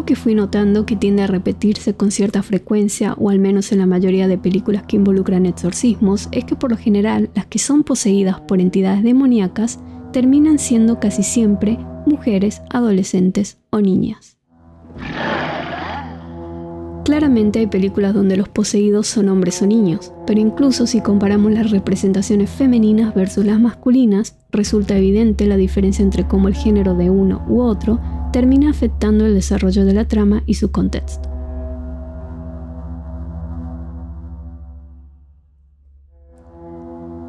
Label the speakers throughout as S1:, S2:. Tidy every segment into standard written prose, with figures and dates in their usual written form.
S1: Algo que fui notando que tiende a repetirse con cierta frecuencia, o al menos en la mayoría de películas que involucran exorcismos, es que por lo general las que son poseídas por entidades demoníacas terminan siendo casi siempre mujeres, adolescentes o niñas. Claramente hay películas donde los poseídos son hombres o niños, pero incluso si comparamos las representaciones femeninas versus las masculinas, resulta evidente la diferencia entre cómo el género de uno u otro termina afectando el desarrollo de la trama y su contexto.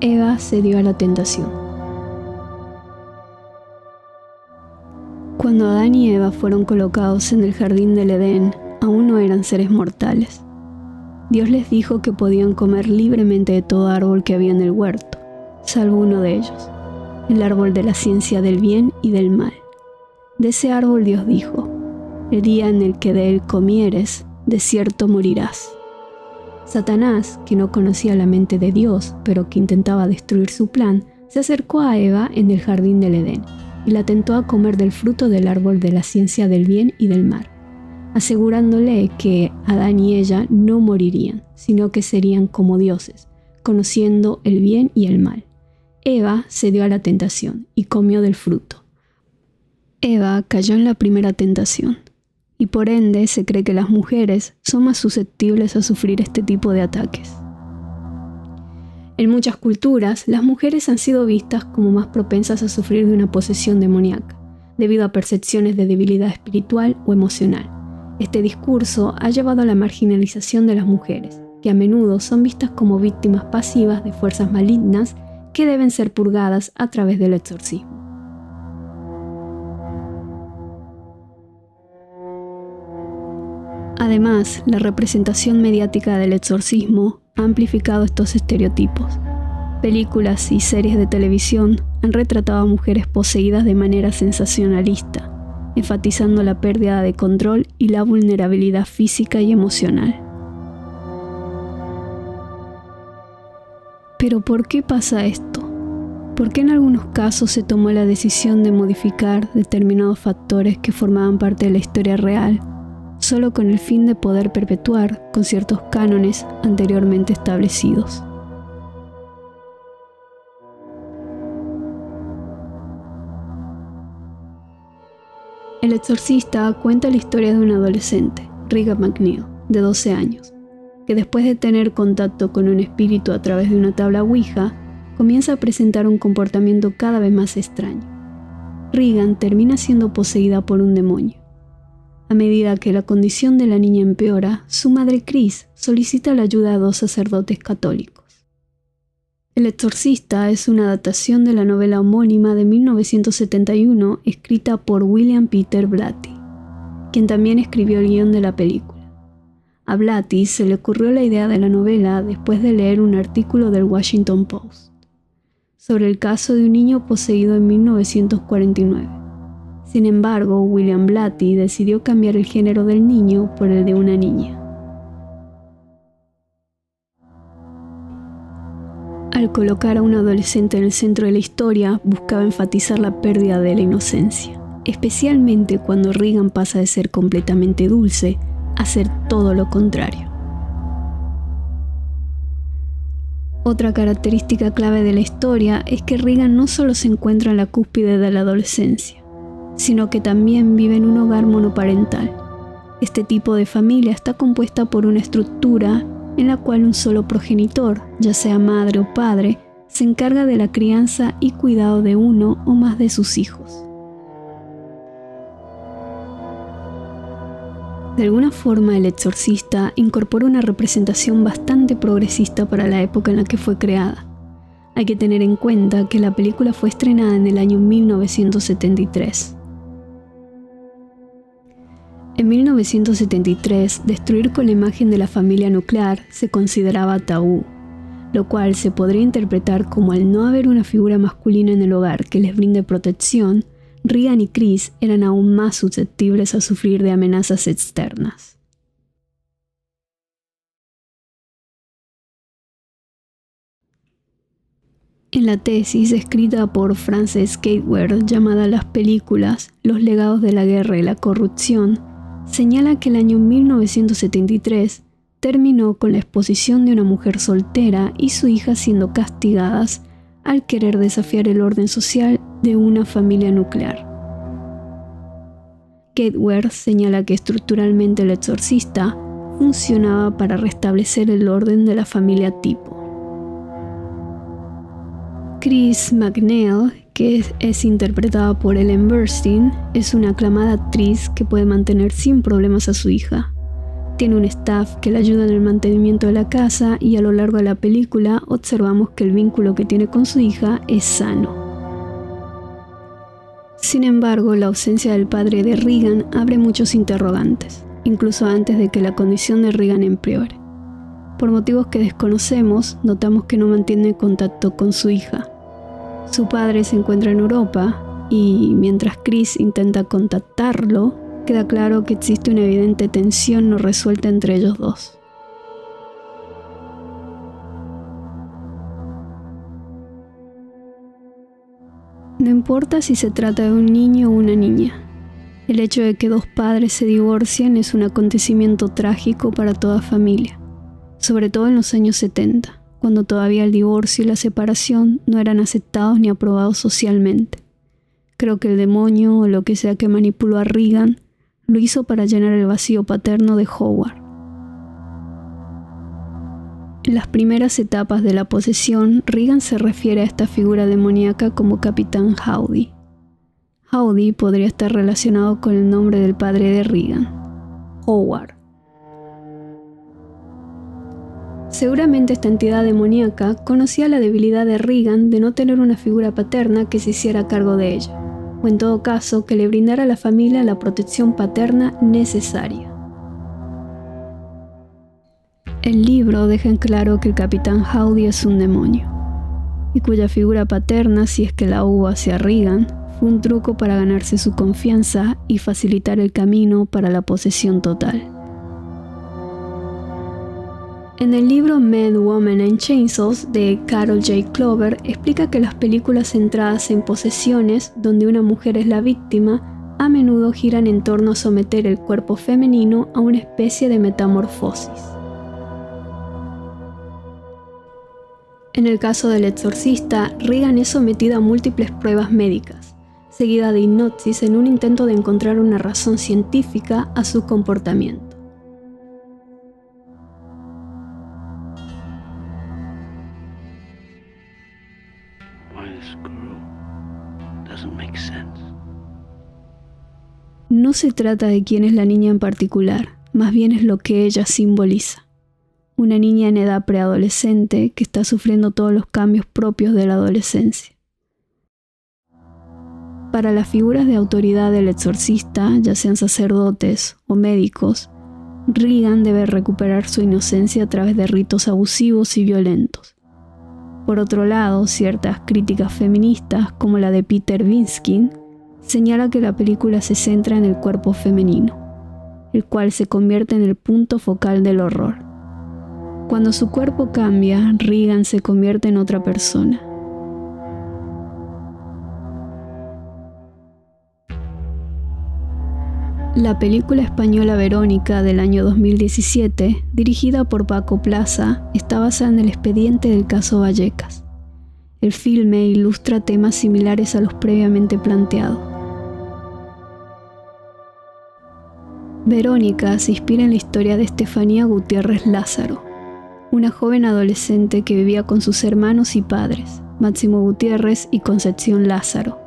S1: Eva cedió a la tentación. Cuando Adán y Eva fueron colocados en el jardín del Edén, aún no eran seres mortales. Dios les dijo que podían comer libremente de todo árbol que había en el huerto, salvo uno de ellos, el árbol de la ciencia del bien y del mal. De ese árbol Dios dijo: el día en el que de él comieres, de cierto morirás. Satanás, que no conocía la mente de Dios, pero que intentaba destruir su plan, se acercó a Eva en el jardín del Edén y la tentó a comer del fruto del árbol de la ciencia del bien y del mal, asegurándole que Adán y ella no morirían, sino que serían como dioses, conociendo el bien y el mal. Eva cedió a la tentación y comió del fruto. Eva cayó en la primera tentación, y por ende se cree que las mujeres son más susceptibles a sufrir este tipo de ataques. En muchas culturas, las mujeres han sido vistas como más propensas a sufrir de una posesión demoníaca, debido a percepciones de debilidad espiritual o emocional. Este discurso ha llevado a la marginalización de las mujeres, que a menudo son vistas como víctimas pasivas de fuerzas malignas que deben ser purgadas a través del exorcismo. Además, la representación mediática del exorcismo ha amplificado estos estereotipos. Películas y series de televisión han retratado a mujeres poseídas de manera sensacionalista, enfatizando la pérdida de control y la vulnerabilidad física y emocional. Pero ¿por qué pasa esto? ¿Por qué en algunos casos se tomó la decisión de modificar determinados factores que formaban parte de la historia real, solo con el fin de poder perpetuar con ciertos cánones anteriormente establecidos? El exorcista cuenta la historia de un adolescente, Regan MacNeil, de 12 años, que después de tener contacto con un espíritu a través de una tabla Ouija, comienza a presentar un comportamiento cada vez más extraño. Regan termina siendo poseída por un demonio. A medida que la condición de la niña empeora, su madre Chris solicita la ayuda de 2 sacerdotes católicos. El exorcista es una adaptación de la novela homónima de 1971 escrita por William Peter Blatty, quien también escribió el guión de la película. A Blatty se le ocurrió la idea de la novela después de leer un artículo del Washington Post sobre el caso de un niño poseído en 1949. Sin embargo, William Blatty decidió cambiar el género del niño por el de una niña. Al colocar a un adolescente en el centro de la historia, buscaba enfatizar la pérdida de la inocencia, especialmente cuando Regan pasa de ser completamente dulce a ser todo lo contrario. Otra característica clave de la historia es que Regan no solo se encuentra en la cúspide de la adolescencia, sino que también vive en un hogar monoparental. Este tipo de familia está compuesta por una estructura en la cual un solo progenitor, ya sea madre o padre, se encarga de la crianza y cuidado de uno o más de sus hijos. De alguna forma, El Exorcista incorpora una representación bastante progresista para la época en la que fue creada. Hay que tener en cuenta que la película fue estrenada en el año 1973. En 1973, destruir con la imagen de la familia nuclear se consideraba tabú, lo cual se podría interpretar como al no haber una figura masculina en el hogar que les brinde protección, Regan y Chris eran aún más susceptibles a sufrir de amenazas externas. En la tesis escrita por Frances Gateway llamada Las películas, los legados de la guerra y la corrupción, señala que el año 1973 terminó con la exposición de una mujer soltera y su hija siendo castigadas al querer desafiar el orden social de una familia nuclear. Gateway señala que estructuralmente El Exorcista funcionaba para restablecer el orden de la familia tipo. Chris MacNeil, que es interpretada por Ellen Burstyn, es una aclamada actriz que puede mantener sin problemas a su hija. Tiene un staff que le ayuda en el mantenimiento de la casa y a lo largo de la película observamos que el vínculo que tiene con su hija es sano. Sin embargo, la ausencia del padre de Regan abre muchos interrogantes, incluso antes de que la condición de Regan empeore. Por motivos que desconocemos, notamos que no mantiene contacto con su hija. Su padre se encuentra en Europa y, mientras Chris intenta contactarlo, queda claro que existe una evidente tensión no resuelta entre ellos dos. No importa si se trata de un niño o una niña. El hecho de que dos padres se divorcien es un acontecimiento trágico para toda familia, sobre todo en los años 70, cuando todavía el divorcio y la separación no eran aceptados ni aprobados socialmente. Creo que el demonio o lo que sea que manipuló a Regan lo hizo para llenar el vacío paterno de Howard. En las primeras etapas de la posesión, Regan se refiere a esta figura demoníaca como Capitán Howdy. Howdy podría estar relacionado con el nombre del padre de Regan, Howard. Seguramente esta entidad demoníaca conocía la debilidad de Regan de no tener una figura paterna que se hiciera cargo de ella, o en todo caso que le brindara a la familia la protección paterna necesaria. El libro deja en claro que el Capitán Howdy es un demonio, y cuya figura paterna, si es que la hubo hacia Regan, fue un truco para ganarse su confianza y facilitar el camino para la posesión total. En el libro Men, Women and Chainsaws de Carol J. Clover explica que las películas centradas en posesiones, donde una mujer es la víctima, a menudo giran en torno a someter el cuerpo femenino a una especie de metamorfosis. En el caso del exorcista, Regan es sometida a múltiples pruebas médicas, seguida de hipnosis en un intento de encontrar una razón científica a su comportamiento. No se trata de quién es la niña en particular, más bien es lo que ella simboliza. Una niña en edad preadolescente que está sufriendo todos los cambios propios de la adolescencia. Para las figuras de autoridad del exorcista, ya sean sacerdotes o médicos, Regan debe recuperar su inocencia a través de ritos abusivos y violentos. Por otro lado, ciertas críticas feministas, como la de Peter Binskin, señala que la película se centra en el cuerpo femenino, el cual se convierte en el punto focal del horror. Cuando su cuerpo cambia, Regan se convierte en otra persona. La película española Verónica del año 2017, dirigida por Paco Plaza, está basada en el expediente del caso Vallecas. El filme ilustra temas similares a los previamente planteados. Verónica se inspira en la historia de Estefanía Gutiérrez Lázaro, una joven adolescente que vivía con sus hermanos y padres, Máximo Gutiérrez y Concepción Lázaro.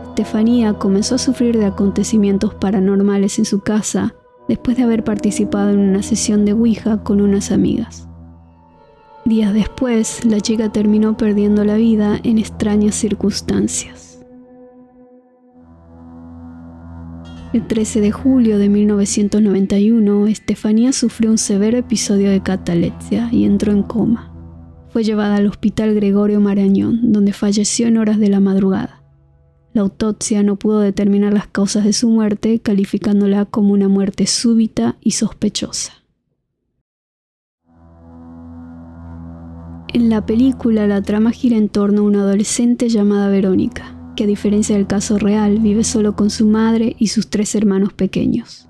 S1: Estefanía comenzó a sufrir de acontecimientos paranormales en su casa después de haber participado en una sesión de Ouija con unas amigas. Días después, la chica terminó perdiendo la vida en extrañas circunstancias. El 13 de julio de 1991, Estefanía sufrió un severo episodio de catalepsia y entró en coma. Fue llevada al Hospital Gregorio Marañón, donde falleció en horas de la madrugada. La autopsia no pudo determinar las causas de su muerte, calificándola como una muerte súbita y sospechosa. En la película, la trama gira en torno a una adolescente llamada Verónica, que a diferencia del caso real, vive solo con su madre y sus 3 hermanos pequeños.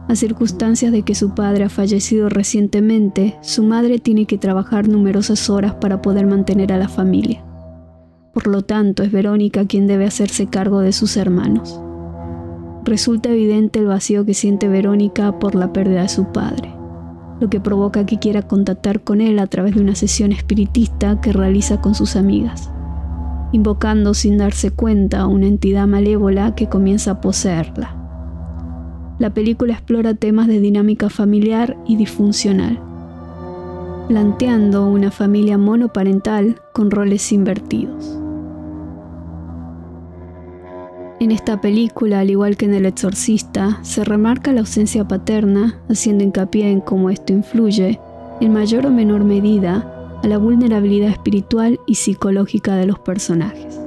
S1: A circunstancias de que su padre ha fallecido recientemente, su madre tiene que trabajar numerosas horas para poder mantener a la familia. Por lo tanto, es Verónica quien debe hacerse cargo de sus hermanos. Resulta evidente el vacío que siente Verónica por la pérdida de su padre, lo que provoca que quiera contactar con él a través de una sesión espiritista que realiza con sus amigas, invocando sin darse cuenta a una entidad malévola que comienza a poseerla. La película explora temas de dinámica familiar y disfuncional, planteando una familia monoparental con roles invertidos. En esta película, al igual que en El Exorcista, se remarca la ausencia paterna, haciendo hincapié en cómo esto influye, en mayor o menor medida, a la vulnerabilidad espiritual y psicológica de los personajes.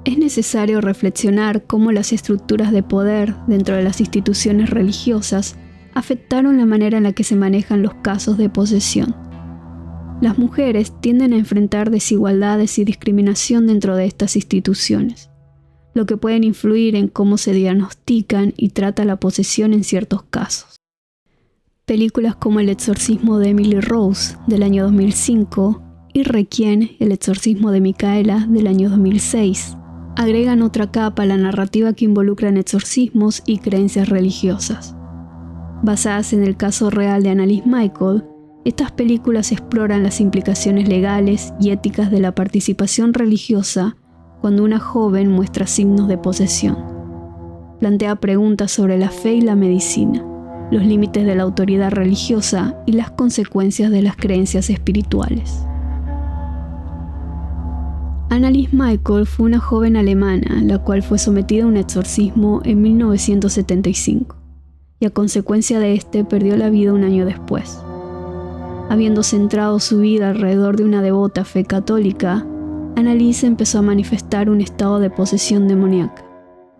S1: Es necesario reflexionar cómo las estructuras de poder dentro de las instituciones religiosas afectaron la manera en la que se manejan los casos de posesión. Las mujeres tienden a enfrentar desigualdades y discriminación dentro de estas instituciones, lo que pueden influir en cómo se diagnostican y trata la posesión en ciertos casos. Películas como El exorcismo de Emily Rose, del año 2005, y Requiem, El exorcismo de Micaela, del año 2006, agregan otra capa a la narrativa que involucran exorcismos y creencias religiosas. Basadas en el caso real de Annalise Michael, estas películas exploran las implicaciones legales y éticas de la participación religiosa cuando una joven muestra signos de posesión. Plantea preguntas sobre la fe y la medicina, los límites de la autoridad religiosa y las consecuencias de las creencias espirituales. Annalise Michael fue una joven alemana, la cual fue sometida a un exorcismo en 1975. Y a consecuencia de este perdió la vida un año después. Habiendo centrado su vida alrededor de una devota fe católica, Annalise empezó a manifestar un estado de posesión demoníaca,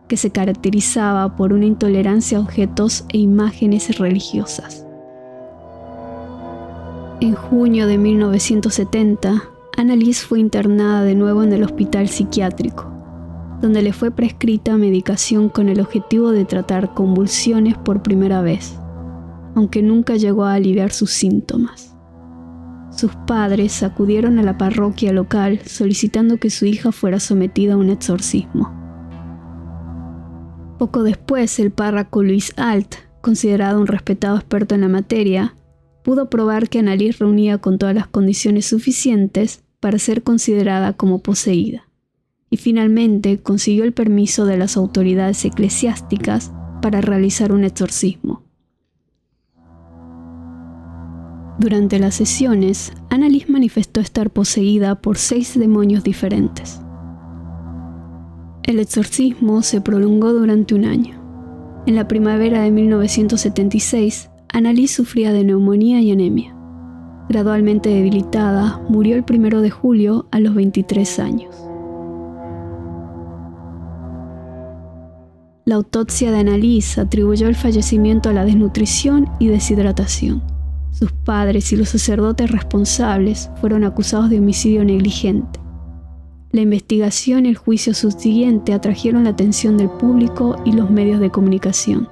S1: que se caracterizaba por una intolerancia a objetos e imágenes religiosas. En junio de 1970, Annalise fue internada de nuevo en el hospital psiquiátrico, donde le fue prescrita medicación con el objetivo de tratar convulsiones por primera vez, aunque nunca llegó a aliviar sus síntomas. Sus padres acudieron a la parroquia local solicitando que su hija fuera sometida a un exorcismo. Poco después, el párroco Louis Alt, considerado un respetado experto en la materia, pudo probar que Annalise reunía con todas las condiciones suficientes para ser considerada como poseída. Y finalmente consiguió el permiso de las autoridades eclesiásticas para realizar un exorcismo. Durante las sesiones, Annalise manifestó estar poseída por 6 demonios diferentes. El exorcismo se prolongó durante un año. En la primavera de 1976, Annalise sufría de neumonía y anemia. Gradualmente debilitada, murió el 1 de julio a los 23 años. La autopsia de Annalise atribuyó el fallecimiento a la desnutrición y deshidratación. Sus padres y los sacerdotes responsables fueron acusados de homicidio negligente. La investigación y el juicio subsiguiente atrajeron la atención del público y los medios de comunicación,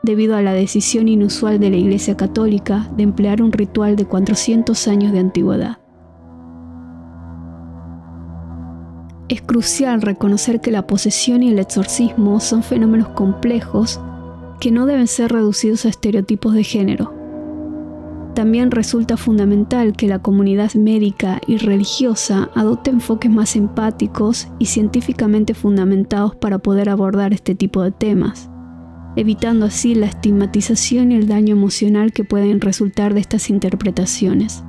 S1: debido a la decisión inusual de la Iglesia Católica de emplear un ritual de 400 años de antigüedad. Es crucial reconocer que la posesión y el exorcismo son fenómenos complejos que no deben ser reducidos a estereotipos de género. También resulta fundamental que la comunidad médica y religiosa adopte enfoques más empáticos y científicamente fundamentados para poder abordar este tipo de temas, evitando así la estigmatización y el daño emocional que pueden resultar de estas interpretaciones.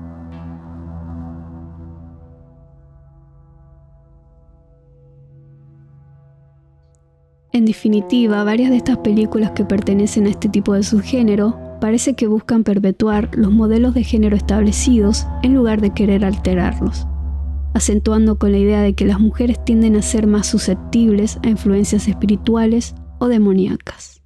S1: En definitiva, varias de estas películas que pertenecen a este tipo de subgénero parece que buscan perpetuar los modelos de género establecidos en lugar de querer alterarlos, acentuando con la idea de que las mujeres tienden a ser más susceptibles a influencias espirituales o demoníacas.